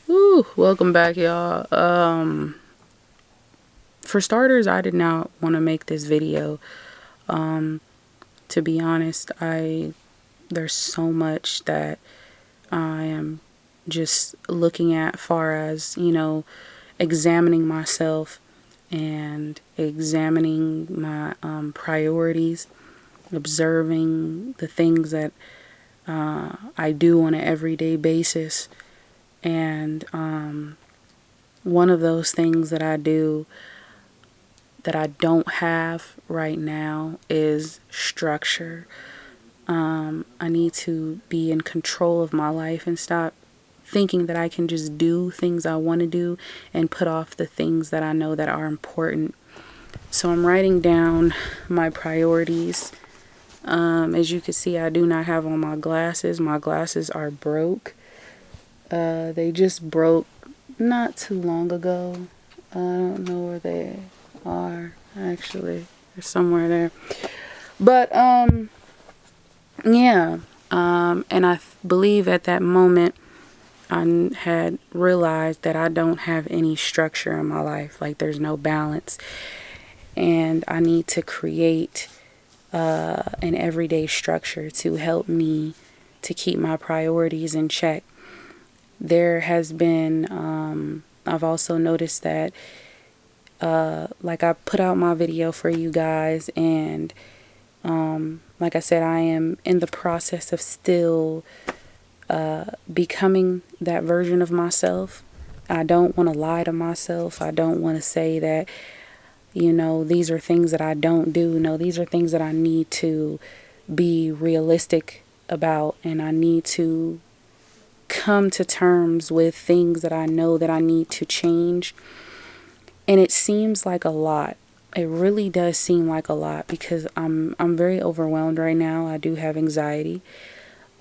Woo, welcome back, y'all. For starters, I did not want to make this video. To be honest, there's so much that I am just looking at, far as, examining myself and examining my priorities, observing the things that I do on an everyday basis. And one of those things that I do that I don't have right now is structure. I need to be in control of my life and stop thinking that I can just do things I want to do and put off the things that I know that are important. So I'm writing down my priorities. As you can see, I do not have on my glasses. My glasses are broke. They just broke not too long ago. I don't know where they are, actually. They're somewhere there. But, yeah. And I believe at that moment, I had realized that I don't have any structure in my life. Like, there's no balance. And I need to create an everyday structure to help me to keep my priorities in check. There has been, I've also noticed that, like I put out my video for you guys, and like I said, I am in the process of still becoming that version of myself. I don't want to lie to myself. I don't want to say that, these are things that I don't do. No, these are things that I need to be realistic about, and I need to come to terms with things that I know that I need to change. And it seems like a lot. It really does seem like a lot, because I'm very overwhelmed right now. I do have anxiety.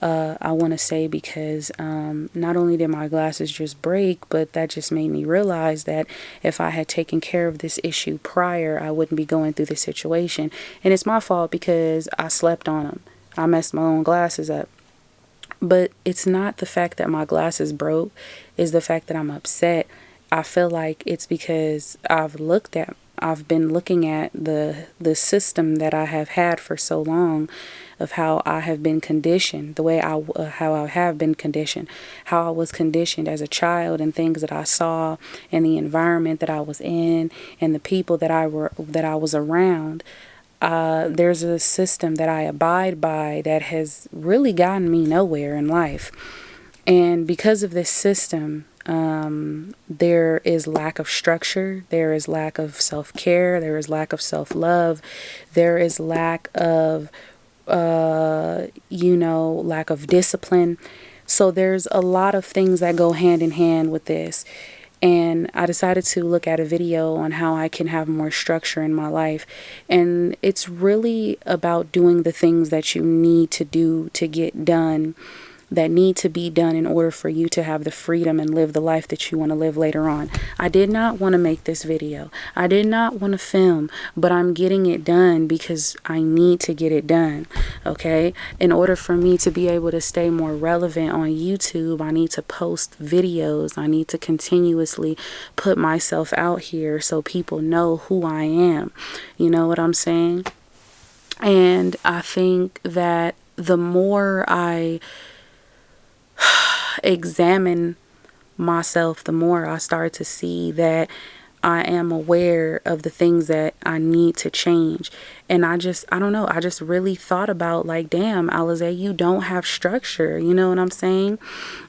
I want to say, because not only did my glasses just break, but that just made me realize that if I had taken care of this issue prior, I wouldn't be going through this situation. And it's my fault because I slept on them. I messed my own glasses up. But it's not the fact that my glasses broke, it's the fact that I'm upset. I feel like it's because I've been looking at the system that I have had for so long, of how I have been conditioned, how I have been conditioned, how I was conditioned as a child, and things that I saw, and the environment that I was in, and the people that I was around. There's a system that I abide by that has really gotten me nowhere in life. And because of this system, there is lack of structure, there is lack of self-care, there is lack of self-love, there is lack of, lack of discipline. So there's a lot of things that go hand in hand with this. And I decided to look at a video on how I can have more structure in my life. And it's really about doing the things that you need to do to get done, that need to be done in order for you to have the freedom and live the life that you want to live later on. I did not want to make this video. I did not want to film, but I'm getting it done because I need to get it done, okay? In order for me to be able to stay more relevant on YouTube, I need to post videos. I need to continuously put myself out here so people know who I am. You know what I'm saying? And I think that the more I examine myself, the more I start to see that I am aware of the things that I need to change. And I don't know, I just really thought about, like, damn, Alize, you don't have structure. You know what I'm saying?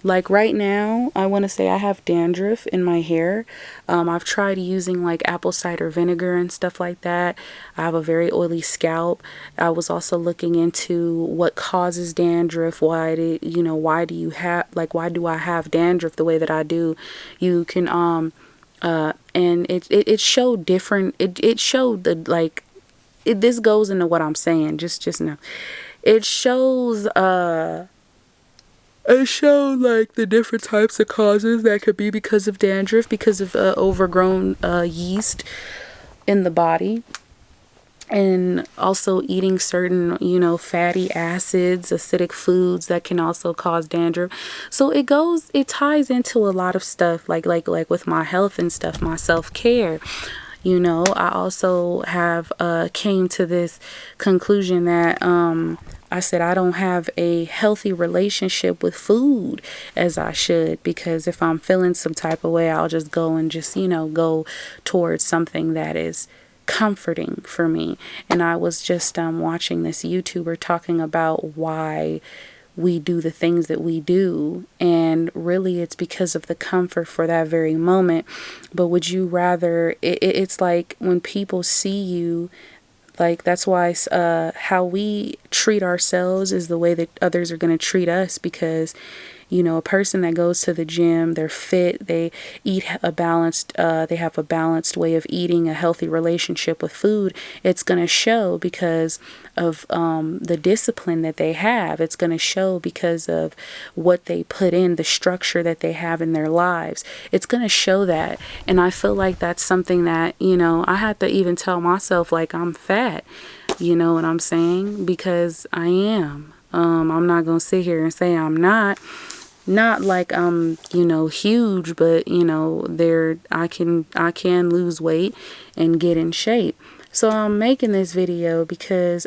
Like right now, I want to say I have dandruff in my hair. I've tried using like apple cider vinegar and stuff like that. I have a very oily scalp. I was also looking into what causes dandruff. Why do I have dandruff the way that I do? You can, and it showed different, it showed the, like, this goes into what I'm saying, just know. It shows, it showed like the different types of causes that could be because of dandruff, because of overgrown yeast in the body. and also eating certain, fatty acids, acidic foods that can also cause dandruff. So it ties into a lot of stuff, like with my health and stuff, my self-care. I also have came to this conclusion that I said I don't have a healthy relationship with food as I should, because if I'm feeling some type of way, I'll just go and just, go towards something that is comforting for me. And I was just watching this YouTuber talking about why we do the things that we do, and really it's because of the comfort for that very moment. But would you rather it's like when people see you, like that's why how we treat ourselves is the way that others are going to treat us. Because a person that goes to the gym, they're fit, they eat they have a balanced way of eating, a healthy relationship with food. It's going to show because of the discipline that they have. It's going to show because of what they put in, the structure that they have in their lives. It's going to show that. And I feel like that's something that, I had to even tell myself, like, I'm fat. You know what I'm saying? Because I am. I'm not going to sit here and say I'm not. Not like I'm, huge, but I can lose weight and get in shape. So I'm making this video because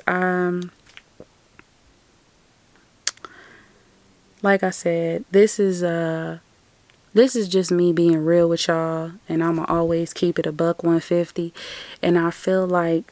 like I said, this is just me being real with y'all, and I'ma always keep it a buck 150. And I feel like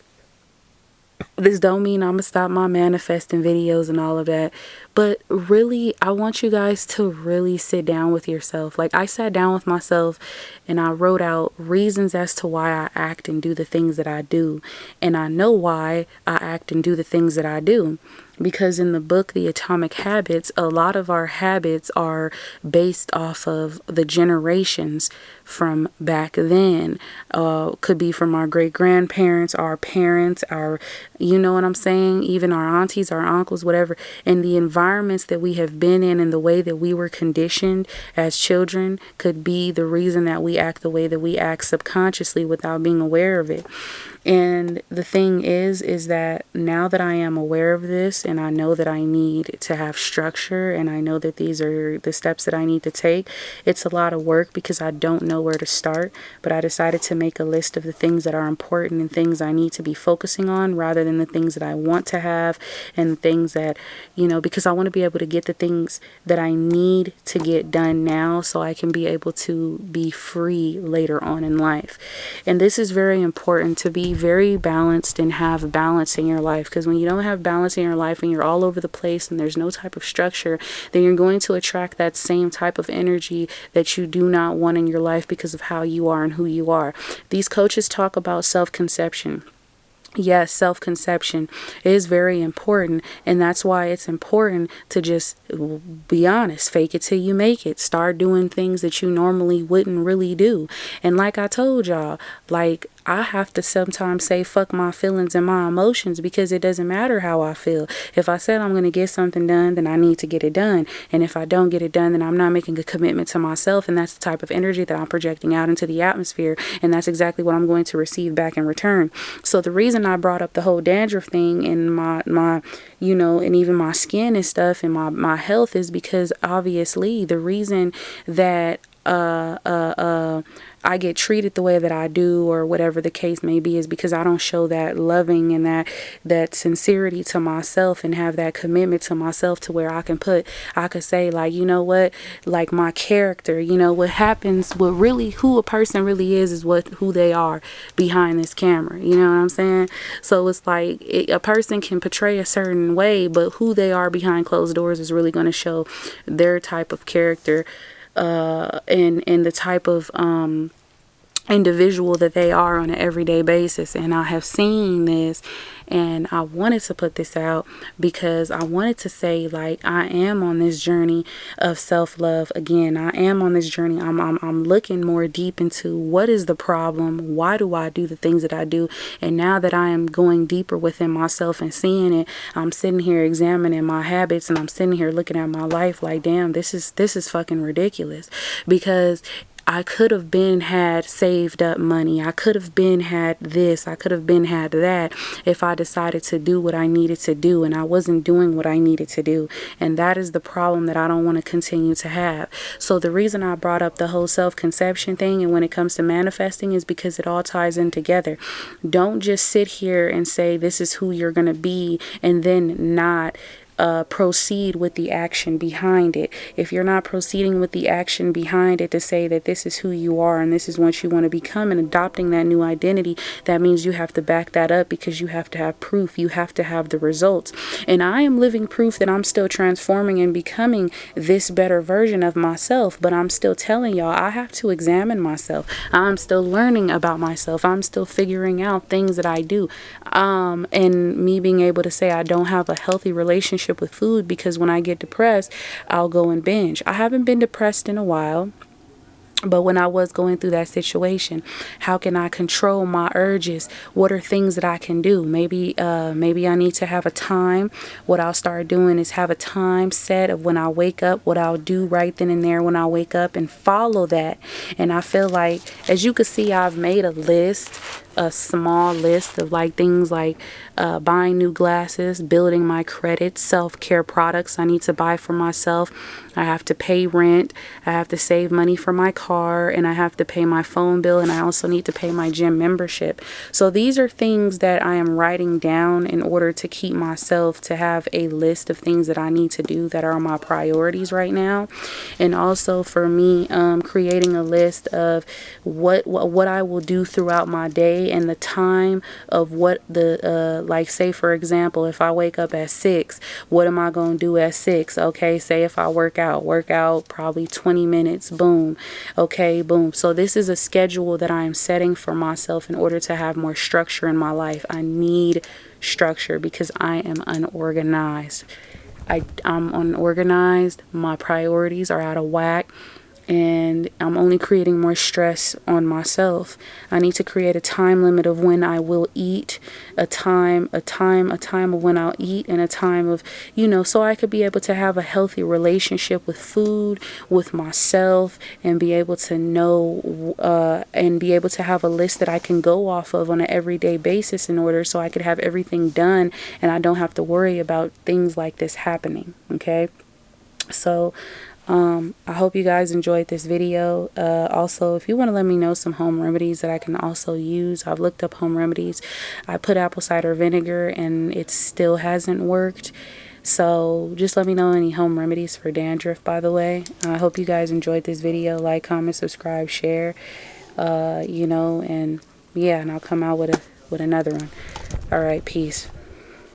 this don't mean I'm gonna stop my manifesting videos and all of that, but really I want you guys to really sit down with yourself. Like, I sat down with myself and I wrote out reasons as to why I act and do the things that I do. And I know why I act and do the things that I do, because in the book The Atomic Habits, a lot of our habits are based off of the generations from back then. Could be from our great grandparents, our parents, our, you know what I'm saying, even our aunties, our uncles, whatever. And the environments that we have been in and the way that we were conditioned as children could be the reason that we act the way that we act subconsciously without being aware of it. And the thing is that now that I am aware of this, and I know that I need to have structure, and I know that these are the steps that I need to take, it's a lot of work because I don't know where to start. But I decided to make a list of the things that are important and things I need to be focusing on, rather than the things that I want to have and things that, because I want to be able to get the things that I need to get done now so I can be able to be free later on in life. And this is very important, to be very balanced and have balance in your life, because when you don't have balance in your life and you're all over the place and there's no type of structure, then you're going to attract that same type of energy that you do not want in your life because of how you are and who you are. These coaches talk about self-conception. Yes, self-conception is very important, and that's why it's important to just be honest, fake it till you make it. Start doing things that you normally wouldn't really do. And like I told y'all, like, I have to sometimes say fuck my feelings and my emotions, because it doesn't matter how I feel. If I said I'm going to get something done, then I need to get it done. And if I don't get it done, then I'm not making a commitment to myself. And that's the type of energy that I'm projecting out into the atmosphere. And that's exactly what I'm going to receive back in return. So the reason I brought up the whole dandruff thing and my and even my skin and stuff and my health is because obviously the reason that I get treated the way that I do, or whatever the case may be, is because I don't show that loving and that sincerity to myself and have that commitment to myself, to where I could say, like, you know what, like my character, what happens, who a person really is who they are behind this camera. You know what I'm saying? So it's like a person can portray a certain way, but who they are behind closed doors is really going to show their type of character, and the type of individual that they are on an everyday basis. And I have seen this, and I wanted to put this out because I wanted to say, like, I am on this journey of self-love. Again, I am on this journey. I'm looking more deep into what is the problem, why do I do the things that I do. And now that I am going deeper within myself and seeing it, I'm sitting here examining my habits, and I'm sitting here looking at my life like, damn, this is fucking ridiculous. Because I could have been had saved up money. I could have been had this. I could have been had that if I decided to do what I needed to do, and I wasn't doing what I needed to do. And that is the problem that I don't want to continue to have. So the reason I brought up the whole self-conception thing and when it comes to manifesting is because it all ties in together. Don't just sit here and say this is who you're going to be and then not proceed with the action behind it. If you're not proceeding with the action behind it to say that this is who you are and this is what you want to become and adopting that new identity, that means you have to back that up because you have to have proof. You have to have the results. And I am living proof that I'm still transforming and becoming this better version of myself. But I'm still telling y'all, I have to examine myself. I'm still learning about myself. I'm still figuring out things that I do. And me being able to say I don't have a healthy relationship with food because when I get depressed, I'll go and binge. I haven't been depressed in a while. But when I was going through that situation, how can I control my urges? What are things that I can do? Maybe I need to have a time. What I'll start doing is have a time set of when I wake up, what I'll do right then and there when I wake up, and follow that. And I feel like, as you can see, I've made a small list of like things like buying new glasses, building my credit, self-care products I need to buy for myself. I have to pay rent. I have to save money for my car, and I have to pay my phone bill, and I also need to pay my gym membership. So these are things that I am writing down in order to keep myself to have a list of things that I need to do that are my priorities right now. And also for me, creating a list of what I will do throughout my day and the time of what the like, say for example, if I wake up at 6, what am I going to do at 6? Okay, say if I work out probably 20 minutes, boom. Okay, boom. So this is a schedule that I am setting for myself in order to have more structure in my life. I need structure because I am unorganized. I'm unorganized. My priorities are out of whack. And I'm only creating more stress on myself. I need to create a time limit of when I will eat, a time of when I'll eat, and a time of, so I could be able to have a healthy relationship with food, with myself, and be able to know, and be able to have a list that I can go off of on an everyday basis in order so I could have everything done and I don't have to worry about things like this happening. Okay. So, I hope you guys enjoyed this video. Also, if you want to let me know some home remedies that I can also use, I've looked up home remedies. I put apple cider vinegar and it still hasn't worked. So just let me know any home remedies for dandruff, by the way. I hope you guys enjoyed this video. Like, comment, subscribe, share, and yeah, and I'll come out with another one. All right, peace.